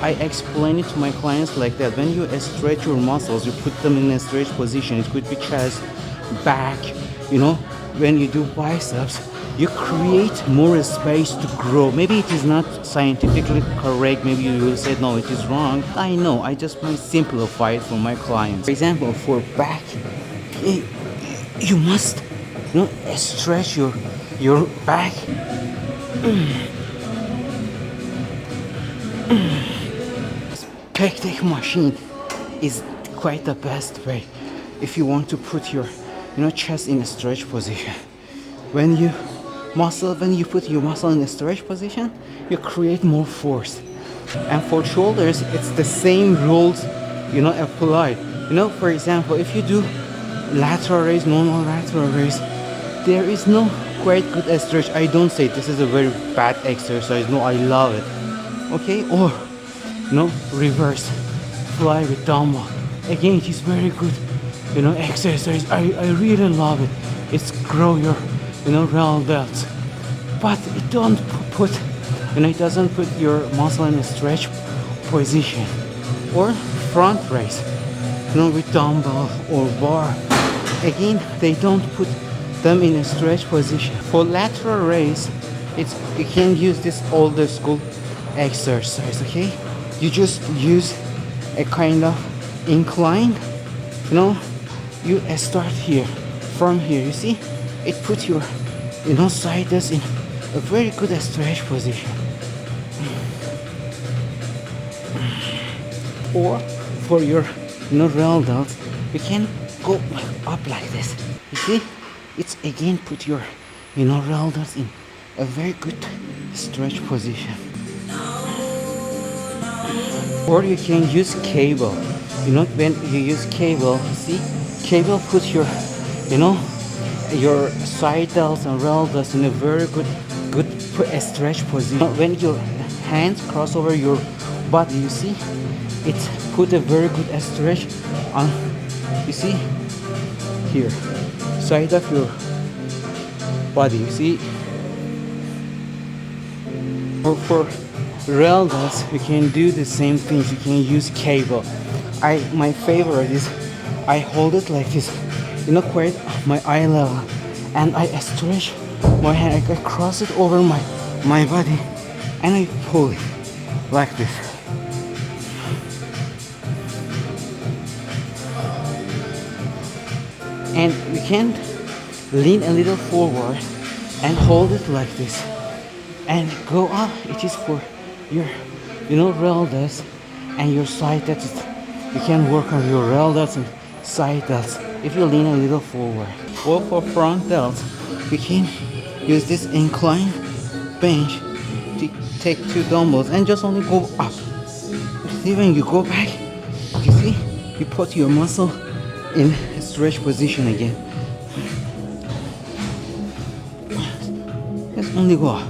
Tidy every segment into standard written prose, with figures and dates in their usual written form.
I explain it to my clients like that. When you stretch your muscles, you put them in a stretch position. It could be chest, back, you know. When you do biceps, you create more space to grow. Maybe it is not scientifically correct. Maybe you will say, no, it is wrong. I know, I just want to simplify it for my clients. For example, for back, you must, you know, stretch your back. Pec machine is quite the best way if you want to put your, you know, chest in a stretch position. When you put your muscle in a stretch position, you create more force. And for shoulders, it's the same rules, you know, applied. You know, for example, if you do lateral raise, normal lateral raise, there is no quite good stretch. I don't say this is a very bad exercise. No, I love it. Okay, or no, reverse fly with dumbbell. Again, it is very good, you know, exercise. I really love it. It's grow your, you know, real delts, but it don't put, you know, it doesn't put your muscle in a stretch position. Or front raise, you know, with dumbbell or bar. Again, they don't put them in a stretch position. For lateral raise, it's, you can use this older school exercise. Okay, you just use a kind of incline, you know, you start here, from here, you see, it puts your, you know, sides in a very good stretch position. Or for your, you know, real delts, you can go up like this. You see, it's again put your, you know, real delts in a very good stretch position. Or you can use cable. You know, when you use cable, see, cable puts your, you know, your side delts and real delts in a very good stretch position. When your hands cross over your body, you see, it put a very good stretch on, you see, here, side of your body, you see. For real delts, you can do the same things. You can use cable. My favorite is I hold it like this, you know, quite my eye level, and I stretch my hand. I cross it over my body, and I pull it like this. And you can lean a little forward and hold it like this and go up. It is for your, you know, real delts and your side delts. You can work on your real delts and side delts if you lean a little forward. Or for front delts, you can use this incline bench to take 2 dumbbells and just only go up. See, when you go back, you see, you put your muscle in a stretch position again. Just only go up.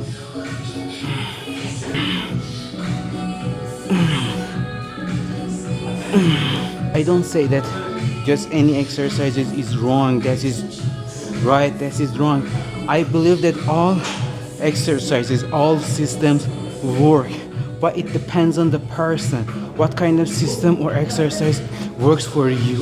I don't say that just any exercise is wrong, that is right, that is wrong. I believe that all exercises, all systems work, but it depends on the person, what kind of system or exercise works for you.